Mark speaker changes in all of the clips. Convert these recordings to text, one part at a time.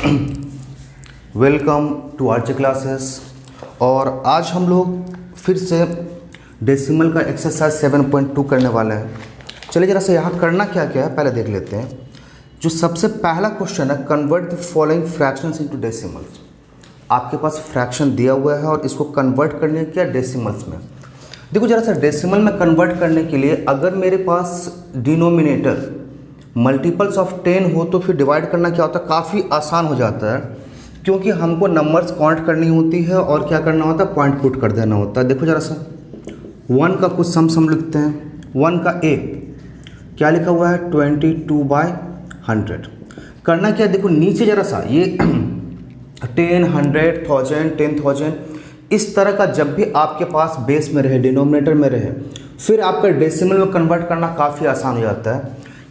Speaker 1: Welcome to RJ classes. और आज हम लोग फिर से डेसिमल का एक्सरसाइज 7.2 करने वाले हैं। चलिए ज़रा से यहाँ करना क्या क्या है पहले देख लेते हैं। जो सबसे पहला क्वेश्चन है, convert the following fractions into decimals. आपके पास फ्रैक्शन दिया हुआ है और इसको कन्वर्ट करने क्या डेसिमल्स में। देखो जरा सा, डेसिमल में कन्वर्ट करने के लिए अगर मेरे पास डिनोमिनेटर मल्टीपल्स ऑफ 10 हो तो फिर डिवाइड करना क्या होता है, काफ़ी आसान हो जाता है, क्योंकि हमको नंबर्स काउंट करनी होती है और क्या करना होता है, पॉइंट पुट कर देना होता है। देखो जरा सा, 1 का कुछ सम लिखते हैं। 1 का ए क्या लिखा हुआ है, 22/100। करना क्या है, देखो नीचे जरा सा ये 10, 100, 1000, 10,000 इस तरह का जब भी आपके पास बेस में रहे, डिनोमिनेटर में रहे, फिर आपका डेसिमल में कन्वर्ट करना काफ़ी आसान हो जाता है।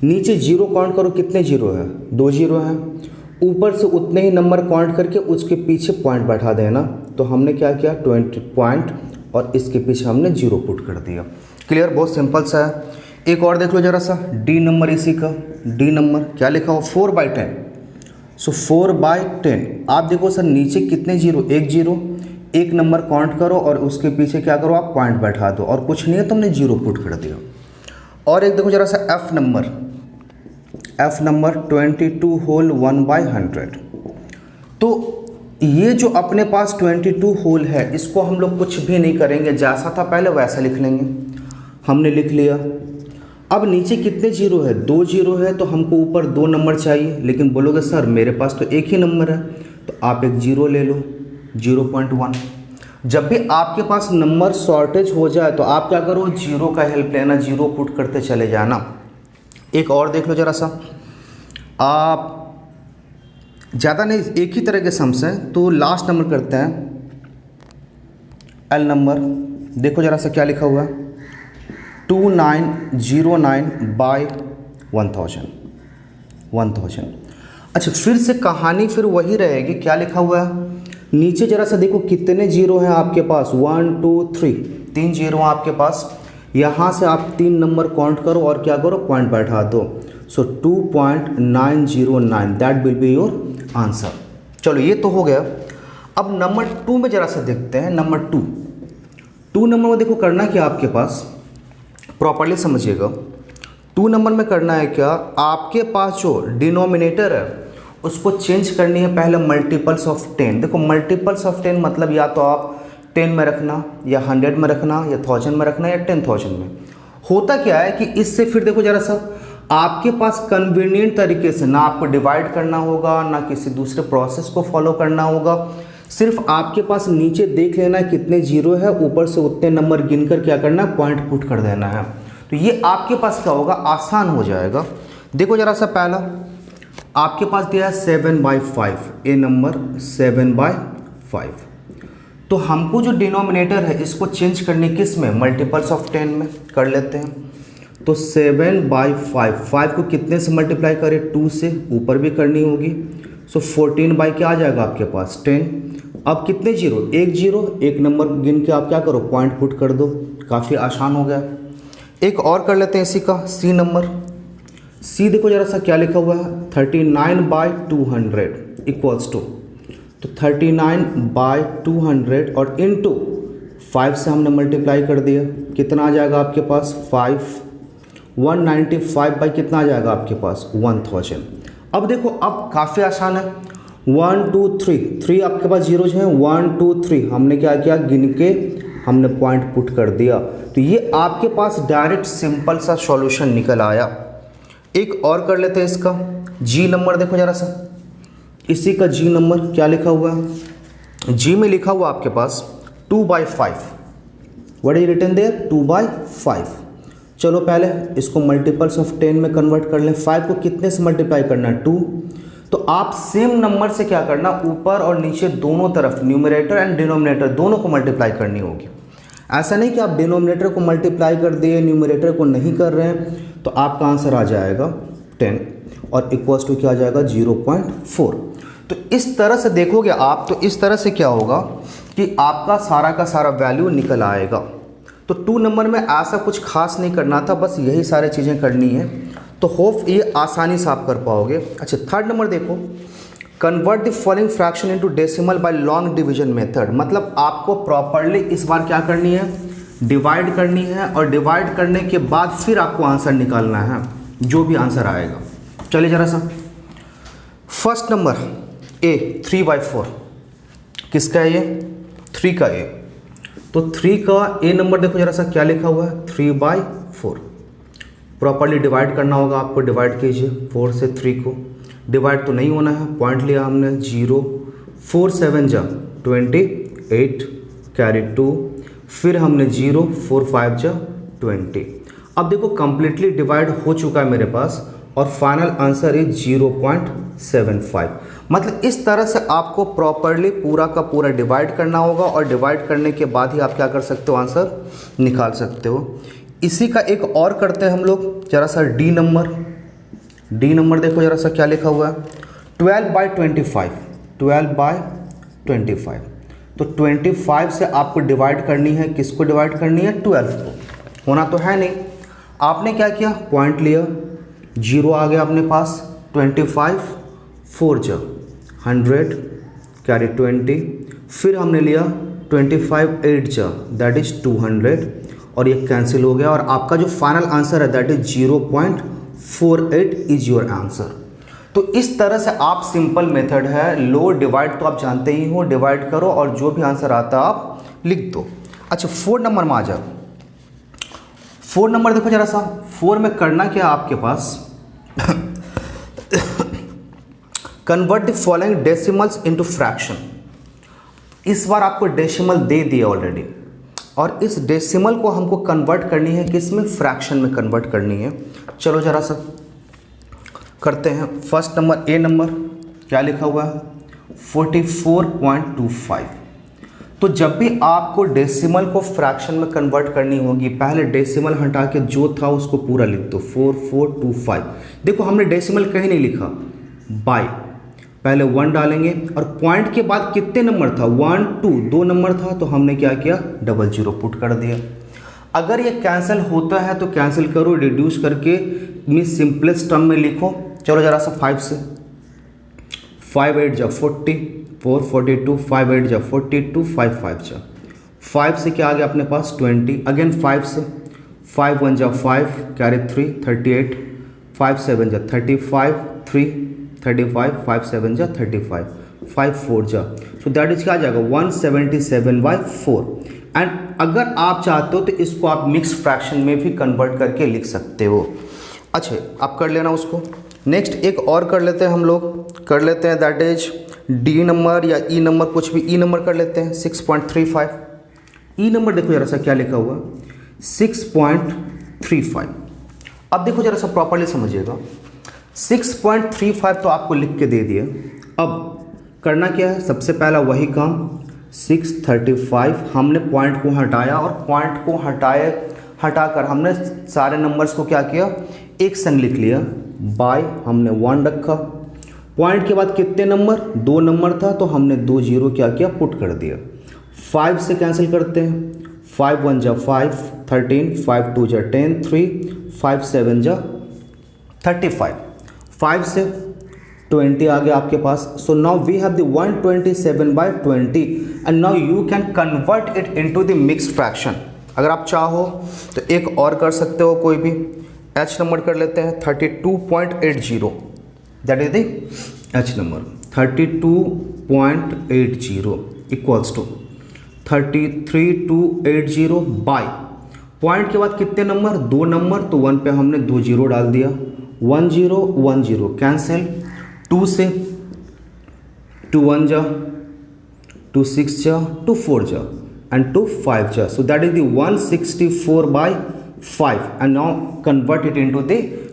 Speaker 1: नीचे जीरो काउंट करो, कितने जीरो है, 2 जीरो हैं। ऊपर से उतने ही नंबर काउंट करके उसके पीछे पॉइंट बैठा देना। तो हमने क्या किया, 20 पॉइंट और इसके पीछे हमने जीरो पुट कर दिया। क्लियर, बहुत सिंपल सा है। एक और देख लो जरा सा, डी नंबर इसी का, डी नंबर क्या लिखा हुआ, 4/10। सो 4/10। आप देखो सर नीचे कितने जीरो, 1 जीरो, एक नंबर काउंट करो और उसके पीछे क्या करो, आप पॉइंट बैठा दो और कुछ नहीं है तो हमने जीरो पुट कर दिया। और एक देखो जरा सा, एफ नंबर 22 होल 1/100। तो ये जो अपने पास 22 होल है, इसको हम लोग कुछ भी नहीं करेंगे, जैसा था पहले वैसा लिख लेंगे। हमने लिख लिया। अब नीचे कितने जीरो है, 2 जीरो है, तो हमको ऊपर 2 नंबर चाहिए। लेकिन बोलोगे सर मेरे पास तो एक ही नंबर है, तो आप एक जीरो ले लो, 0.1। जब भी आपके पास नंबर शॉर्टेज हो जाए तो आप क्या करो, जीरो का हेल्प लेना, जीरो पुट करते चले जाना। एक और देख लो जरा सा, आप ज़्यादा नहीं, एक ही तरह के सम्स हैं, तो लास्ट नंबर करते हैं, एल नंबर। देखो जरा सा क्या लिखा हुआ है, 2909/1000। अच्छा, फिर से कहानी फिर वही रहेगी, क्या लिखा हुआ है नीचे जरा सा देखो, कितने जीरो हैं आपके पास, 1 2 3, 3 जीरो हैं आपके पास। यहाँ से आप 3 नंबर काउंट करो और क्या करो, पॉइंट बैठा दो। सो 2.909, that will be your answer. चलो ये तो हो गया। अब नंबर 2 में जरा सा देखते हैं। नंबर 2 नंबर में देखो करना क्या आपके पास, प्रॉपर्ली समझिएगा। 2 नंबर में करना है क्या, आपके पास जो डिनोमिनेटर है उसको चेंज करनी है पहले मल्टीपल्स ऑफ 10। देखो मल्टीपल्स ऑफ 10 मतलब या तो आप 10 में रखना, या 100 में रखना, या 1000 में रखना, या 10,000 में। होता क्या है कि इससे फिर देखो जरा सा, आपके पास कन्वीनियंट तरीके से ना आपको डिवाइड करना होगा, ना किसी दूसरे प्रोसेस को फॉलो करना होगा। सिर्फ आपके पास नीचे देख लेना है कितने जीरो है, ऊपर से उतने नंबर गिनकर क्या करना है, पॉइंट पुट कर देना है। तो ये आपके पास क्या होगा, आसान हो जाएगा। देखो जरा सा, पहला आपके पास दिया है 7/5, ए नंबर 7/5। तो हमको जो डिनोमिनेटर है इसको चेंज करने किस में, मल्टीपल्स ऑफ 10 में कर लेते हैं। तो 7/5, 5 को कितने से मल्टीप्लाई करें, 2 से, ऊपर भी करनी होगी। सो 14 बाई क्या आ जाएगा आपके पास, 10। अब कितने जीरो, 1 जीरो, एक नंबर गिन के आप क्या करो, पॉइंट पुट कर दो, काफ़ी आसान हो गया। एक और कर लेते हैं इसी का, सी नंबर। सी देखो जरा सा क्या लिखा हुआ है, 39/200 इक्वल्स टू, तो 39/200 और इनटू 5 से हमने मल्टीप्लाई कर दिया, कितना आ जाएगा आपके पास, 5। 195 बाई कितना आ जाएगा आपके पास, 1000। अब देखो अब काफ़ी आसान है, 1 2 3 आपके पास जीरो हैं, 1 2 3 हमने क्या किया, गिन के हमने पॉइंट पुट कर दिया। तो ये आपके पास डायरेक्ट सिंपल सा सॉल्यूशन निकल आया। एक और कर लेते हैं इसका, जी नंबर देखो जरा सा, इसी का जी नंबर क्या लिखा हुआ है, जी में लिखा हुआ आपके पास 2/5। What is written there, 2/5। चलो पहले इसको मल्टीपल्स ऑफ 10 में कन्वर्ट कर लें। 5 को कितने से मल्टीप्लाई करना है, 2। तो आप सेम नंबर से क्या करना, ऊपर और नीचे दोनों तरफ, न्यूमरेटर एंड डिनोमिनेटर दोनों को मल्टीप्लाई करनी होगी। ऐसा नहीं कि आप डिनोमिनेटर को मल्टीप्लाई कर दिए, न्यूमरेटर को नहीं कर रहे हैं, तो आपका आंसर आ जाएगा 10 और इक्वल्स टू क्या आ जाएगा, 0.4। तो इस तरह से देखोगे आप, तो इस तरह से क्या होगा कि आपका सारा का सारा वैल्यू निकल आएगा। तो 2 नंबर में ऐसा कुछ खास नहीं करना था, बस यही सारी चीज़ें करनी है। तो होप ये आसानी से आप कर पाओगे। अच्छा, 3rd नंबर देखो, convert the following fraction into decimal by long division method, मतलब आपको प्रॉपरली इस बार क्या करनी है, डिवाइड करनी है, और डिवाइड करने के बाद फिर आपको आंसर निकालना है, जो भी आंसर आएगा। चलिए जरा सा, फर्स्ट नंबर ए 3/4 किसका है, ये 3 का ए। तो 3 का ए नंबर देखो जरा सा क्या लिखा हुआ है, 3/4। प्रॉपरली डिवाइड करना होगा आपको, डिवाइड कीजिए 4 से 3 को। डिवाइड तो नहीं होना है, पॉइंट लिया हमने 0, 4 7 जा 28 कैरी 2, फिर हमने 0, 4 5 जा 20। अब देखो कंप्लीटली डिवाइड हो चुका है मेरे पास, और फाइनल आंसर इज 0.75। मतलब इस तरह से आपको प्रॉपरली पूरा का पूरा डिवाइड करना होगा, और डिवाइड करने के बाद ही आप क्या कर सकते हो, आंसर निकाल सकते हो। इसी का एक और करते हैं हम लोग, जरा सा डी नंबर। डी नंबर देखो जरा सा क्या लिखा हुआ है, 12/25। 12/25, तो 25 से आपको डिवाइड करनी है, किसको डिवाइड करनी है, 12 को। होना तो है नहीं, आपने क्या किया, पॉइंट लिया, 0 आ गया अपने पास, 25 4 जा 100 कैरी 20, फिर हमने लिया 25 8 जा दैट इज 200, और ये कैंसिल हो गया, और आपका जो फाइनल आंसर है that is 0.48 is your answer. तो इस तरह से आप सिंपल मेथड है, लो डिवाइड तो आप जानते ही हो, डिवाइड करो और जो भी आंसर आता है आप लिख दो। अच्छा 4 नंबर में आ जाओ। 4 नंबर देखो जरा सा, 4 में करना क्या है आपके पास, convert the following decimals into fraction. इस बार आपको डेसिमल दे दिया ऑलरेडी, और इस डेसिमल को हमको कन्वर्ट करनी है, किस में, फ्रैक्शन में कन्वर्ट करनी है। चलो जरा सा करते हैं। फर्स्ट नंबर ए नंबर क्या लिखा हुआ है, 44.25। तो जब भी आपको डेसिमल को फ्रैक्शन में कन्वर्ट करनी होगी, पहले डेसिमल हटा के जो था उसको पूरा लिख दो, 4425। देखो हमने डेसिमल कहीं नहीं लिखा, बाय पहले 1 डालेंगे, और पॉइंट के बाद कितने नंबर था, 1 2 2 नंबर था, तो हमने क्या किया, 00 पुट कर दिया। अगर ये कैंसिल होता है तो कैंसिल करो, रिड्यूस करके मीन सिंपलेस्ट टर्म में लिखो। चलो जरा सा 5 से, 5 8 जा 40, 4 42, 5 8 जा 42, 5 5 जा 5 से क्या आ गया अपने पास 20, अगेन 5 से, 5 1 जा 5 कैरी 3 38, 5 7 जा 35 3 35, 5 7 जा 35, 5 4 जा, सो दैट इज क्या आ जाएगा 177/4। एंड अगर आप चाहते हो तो इसको आप मिक्स फ्रैक्शन में भी कन्वर्ट करके लिख सकते हो। अच्छा आप कर लेना उसको। नेक्स्ट एक और कर लेते हैं हम लोग, कर लेते हैं दैट इज डी नंबर या ई नंबर, कुछ भी ई नंबर कर लेते हैं, 6.35। ई नंबर देखो जरा सा क्या लिखा हुआ, 6.35। अब देखो जरा सा प्रॉपरली समझिएगा, 6.35 तो आपको लिख के दे दिया। अब करना क्या है, सबसे पहला वही काम, 635 हमने पॉइंट को हटाया, और पॉइंट को हटाकर हमने सारे नंबर्स को क्या किया, एक संग लिख लिया, बाय हमने 1 रखा, पॉइंट के बाद कितने नंबर, 2 नंबर था, तो हमने 2 0 क्या किया, पुट कर दिया। 5 से कैंसिल करते हैं, 5 1 जा 5 13, 5 2 जा 10 3, 5 7 जा 35, 5 से 20 आ गया आपके पास। So now we have the 127/20 and now you can convert it into the mixed fraction. अगर आप चाहो तो एक और कर सकते हो, कोई भी एच नंबर कर लेते हैं, 32.80 that is the H number, 32.80 equals to 33,280 by point के बाद कितने नंबर, 2 नंबर, तो 1 पे हमने 2 0 डाल दिया, 1 0 1 0 कैंसिल, 2 से 2 1 जा 2 6 जा 2 4 जा एंड 2 5 जा, so that is the 164/5 and now convert it into the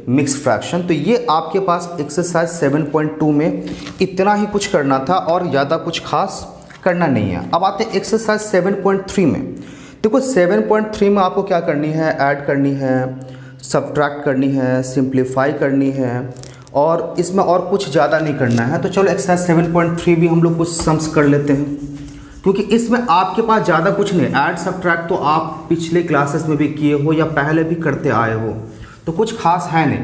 Speaker 1: mixed fraction. तो ये आपके पास एक्सरसाइज 7.2 में इतना ही कुछ करना था, और ज़्यादा कुछ खास करना नहीं है। अब आते हैं एक्सरसाइज 7.3 में। देखो 7.3 में आपको क्या करनी है, ऐड करनी है, सब्ट्रैक्ट करनी है, सिंप्लीफाई करनी है, और इसमें और कुछ ज़्यादा नहीं करना है। तो चलो एक्सरसाइज 7.3 भी हम लोग कुछ सम्स कर लेते हैं, क्योंकि इसमें आपके पास ज़्यादा कुछ नहीं, ऐड सब्ट्रैक्ट तो आप पिछले क्लासेस में भी किए हो या पहले भी करते आए हो, तो कुछ खास है नहीं।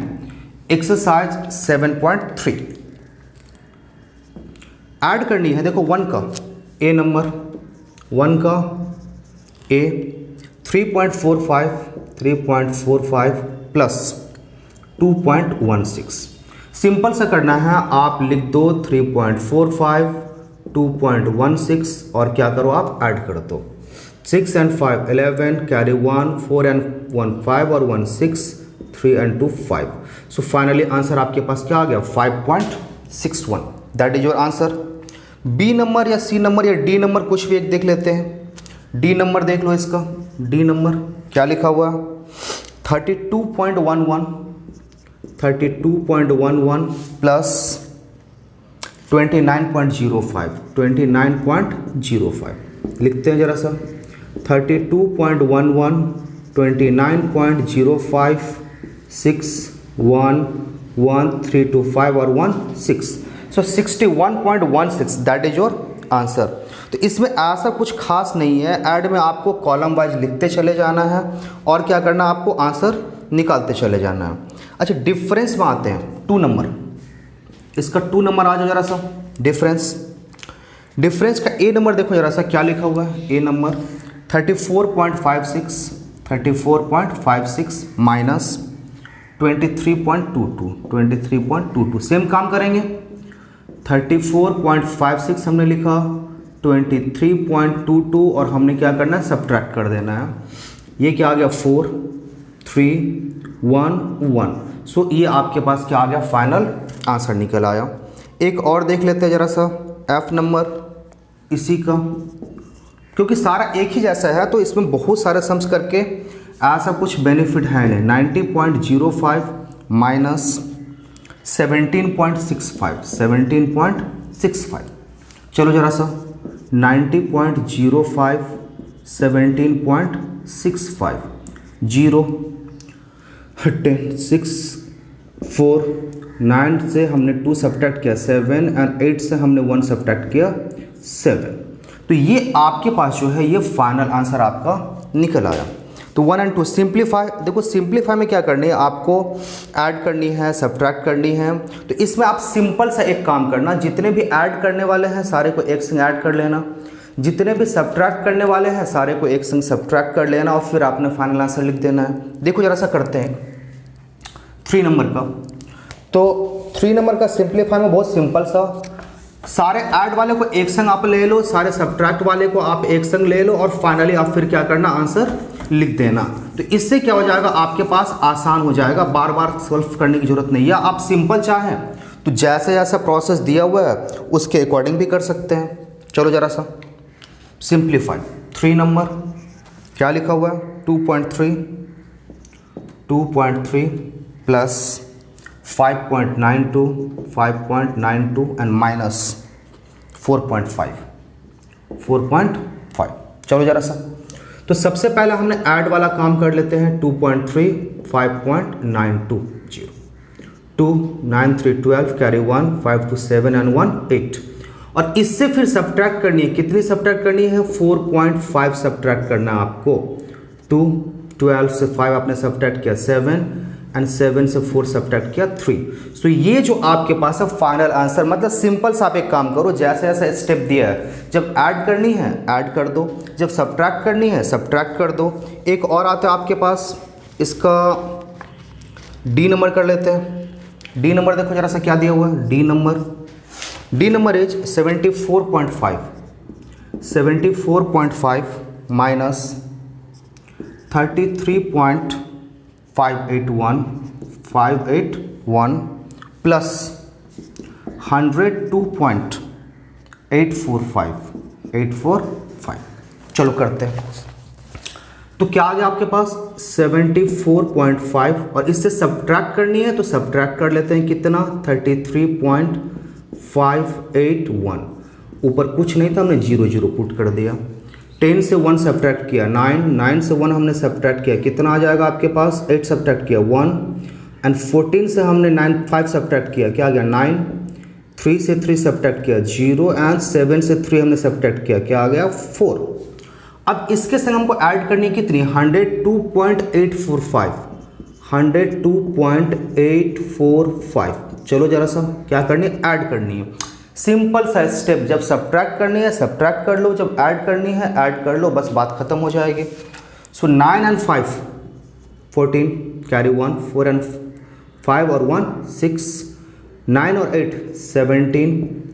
Speaker 1: एक्सरसाइज 7.3 ऐड करनी है, देखो 1 का ए नंबर, 1 का ए 3.45 प्लस 2.16। सिंपल सा करना है, आप लिख दो 3.45 2.16 और क्या करो आप ऐड कर दो। 6 and 5 11, कैरी 1, 4 and 1 5 और 1 6, 3 and 2 5। सो फाइनली आंसर आपके पास क्या आ गया 5.61। That is your answer. B number या सी नंबर या डी नंबर कुछ भी एक देख लेते हैं। डी नंबर देख लो इसका, डी नंबर क्या लिखा हुआ 32.11 प्लस 29.05 लिखते हैं जरा सा। 32.11 29.05 6 1 1 3 2 5 और 1 6, सो 61.16 दैट इज योर आंसर। तो इसमें ऐसा कुछ खास नहीं है, ऐड में आपको कॉलम वाइज लिखते चले जाना है और क्या करना है आपको आंसर निकालते चले जाना है। अच्छा डिफरेंस में आते हैं, 2 नंबर, इसका 2 नंबर आ जाओ जरा सा। डिफरेंस का ए नंबर देखो जरा सा क्या लिखा हुआ है। ए नंबर 34.56 माइनस 23.22 सेम काम करेंगे। 34.56 हमने लिखा, 23.22 और हमने क्या करना है सब्ट्रैक्ट कर देना है। ये क्या आ गया 4 3 1 1। सो ये आपके पास क्या आ गया फाइनल आंसर निकल आया। एक और देख लेते हैं जरा सा एफ नंबर इसी का, क्योंकि सारा एक ही जैसा है तो इसमें बहुत सारे सम्स करके ऐसा कुछ बेनिफिट है नहीं। 90.05 माइनस 17.65 चलो जरा सा 90.05 17.65 0 10 6 4 9 से हमने 2 सब्ट्रैक्ट किया 7 एंड 8 से हमने 1 सब्ट्रैक्ट किया 7। तो ये आपके पास जो है ये फाइनल आंसर आपका निकल आया। तो 1 and 2 सिंप्लीफाई, देखो सिंप्लीफाई में क्या करनी है आपको ऐड करनी है सब्ट्रैक्ट करनी है। तो इसमें आप सिंपल सा एक काम करना, जितने भी ऐड करने वाले हैं सारे को एक संग ऐड कर लेना, जितने भी सब्ट्रैक्ट करने वाले हैं सारे को एक संग सब्ट्रैक्ट कर लेना और फिर आपने फाइनल आंसर लिख देना है। देखो जरा सा करते हैं 3 नंबर का। तो 3 नंबर का सिंप्लीफाई में बहुत सिंपल सा, सारे ऐड वाले को एक संग आप ले लो, सारे सब्ट्रैक्ट वाले को आप एक संग ले लो और फाइनली आप फिर क्या करना आंसर लिख देना। तो इससे क्या हो जाएगा आपके पास आसान हो जाएगा, बार बार सॉल्व करने की जरूरत नहीं है। आप सिंपल चाहें तो जैसे जैसा प्रोसेस दिया हुआ है उसके अकॉर्डिंग भी कर सकते हैं। चलो जरा सा सिंप्लीफाई 3 नंबर क्या लिखा हुआ है 2.3 प्लस 5.92 एंड माइनस 4.5। चलो जरा सा, तो सबसे पहले हमने ऐड वाला काम कर लेते हैं। 2.3 5.92 0 2 9 3 12 कैरी 1 5 2 7 एंड 1 8 और इससे फिर सब्ट्रैक्ट करनी है। कितनी सब्ट्रैक्ट करनी है 4.5 सब्ट्रैक्ट करना है आपको। 2 12 से 5 आपने सब्ट्रैक्ट किया 7 एंड 7 से 4 सब्ट्रैक्ट किया 3। सो ये जो आपके पास है फाइनल आंसर। मतलब सिंपल सा आप एक काम करो, जैसे जैसा स्टेप दिया है, जब ऐड करनी है ऐड कर दो, जब सब्ट्रैक्ट करनी है सब्ट्रैक्ट कर दो। एक और आता है आपके पास, इसका डी नंबर कर लेते हैं। डी नंबर देखो जरा सा क्या दिया हुआ है। D number is 74.5 minus 33.581 plus 102.845। चलो करते हैं। तो क्या आ गया आपके पास 74.5 और इससे सब्ट्रैक्ट करनी है तो सब्ट्रैक्ट कर लेते हैं कितना 33.581। ऊपर कुछ नहीं था, हमने 0 0 पुट कर दिया। 10 से 1 सब्ट्रैक्ट किया 9 से 1 हमने सब्ट्रैक्ट किया, कितना आ जाएगा आपके पास 8 सब्ट्रैक्ट किया 1 एंड 14 से हमने 5 सब्ट्रैक्ट किया, क्या आ गया 9। 3 से 3 सब्ट्रैक्ट किया 0 एंड 7 से 3 हमने सब्ट्रैक्ट किया, क्या आ गया 4। अब इसके संग हमको ऐड करनी कितनी 102.845। चलो जरा सा क्या करनी है ऐड करनी है। सिंपल सा स्टेप, जब सब्ट्रैक्ट करनी है सब्ट्रैक्ट कर लो, जब ऐड करनी है ऐड कर लो, बस बात खत्म हो जाएगी। सो 9 and 5 14, कैरी 1, 4 and 5 और 1 6, 9 और 8 17,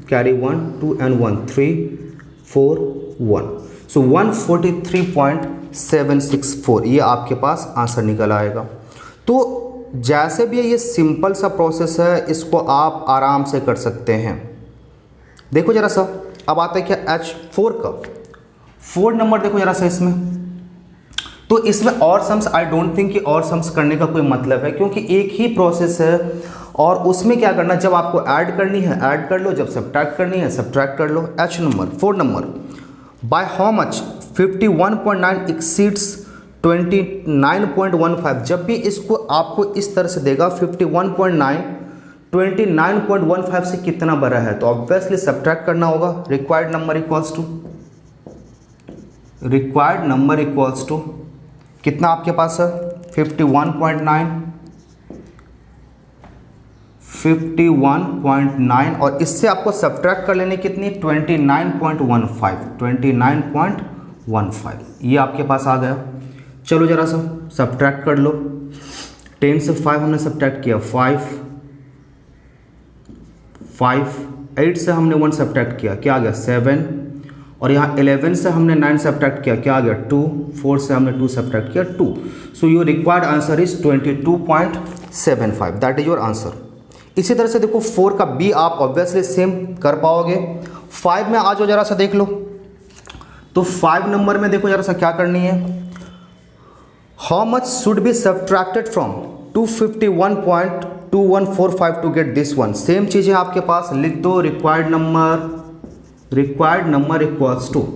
Speaker 1: कैरी 1, 2 and 1 3, 4 1। सो 143.764 ये आपके पास आंसर निकल आएगा। तो जैसे भी ये सिंपल सा प्रोसेस है, इसको आप आराम से कर सकते हैं। देखो जरा सा, अब आता है क्या H4 का 4 नंबर, देखो जरा सा इसमें। तो इसमें और सम्स, आई डोंट थिंक कि और सम्स करने का कोई मतलब है, क्योंकि एक ही प्रोसेस है और उसमें क्या करना, जब आपको ऐड करनी है ऐड कर लो, जब सब्ट्रैक्ट करनी है सब्ट्रैक्ट कर लो। H number 4 number, bye how much 51.9 exceeds 29.15। जब भी इसको आपको इस तरह से देगा 51.9 29.15 से कितना बड़ा है, तो ऑब्वियसली सब्ट्रैक्ट करना होगा। रिक्वायर्ड नंबर इक्वल्स टू कितना आपके पास है 51.9 और इससे आपको सब्ट्रैक्ट कर लेनी कितनी 29.15 ये आपके पास आ गया। चलो जरा सा सब्ट्रैक्ट कर लो। 10 से 5 हमने सब्ट्रैक्ट किया 5, 8 से हमने 1 सब्ट्रैक्ट किया, क्या आ गया 7, और यहाँ 11 से हमने 9 सब्ट्रैक्ट किया, क्या आ गया 2, 4 से हमने 2 सब्ट्रैक्ट किया 2। So your required answer is 22.75, that is your answer. इसी तरह से देखो 4 का बी आप ऑब्वियसली सेम कर पाओगे। 5 में आ जाओ जरा सा देख लो। तो 5 नंबर में देखो जरा सा क्या करनी है, how much should be subtracted from 251.2145 to get this one. Same चीज़ है आपके पास, लिख दो रिक्वायर्ड नंबर इक्वल्स टू,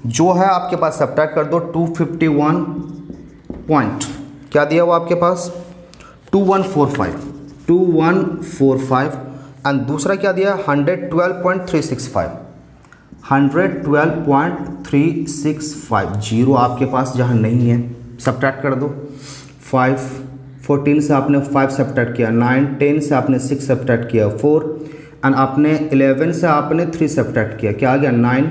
Speaker 1: जो है आपके पास सब्ट्रैक्ट कर दो 251 पॉइंट क्या दिया हुआ आपके पास 2145 एंड दूसरा क्या दिया 112.365 जीरो आपके पास जहाँ नहीं है सब्ट्रैक्ट कर दो। 5 14 से आपने 5 सब्ट्रैक्ट किया, 9 10 से आपने 6 सब्ट्रैक्ट किया 4 एंड आपने 11 से आपने 3 सब्ट्रैक्ट किया, क्या आ गया 9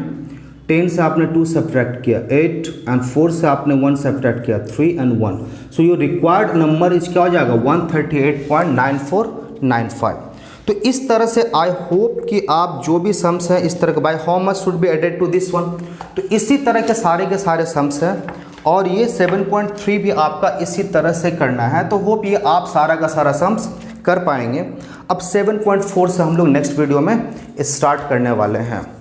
Speaker 1: 10 से आपने 2 सब्ट्रैक्ट किया 8 एंड 4 से आपने 1 सब्ट्रैक्ट किया 3 and 1। So your required number is क्या हो जाएगा 138.9495। तो इस तरह से आई होप कि आप जो भी सम्स हैं इस तरह के, by how much should be added to this one, तो इसी तरह के सारे सम्स हैं और ये 7.3 भी आपका इसी तरह से करना है। तो होप ये आप सारा का सारा सम्स कर पाएंगे। अब 7.4 से हम लोग नेक्स्ट वीडियो में स्टार्ट करने वाले हैं।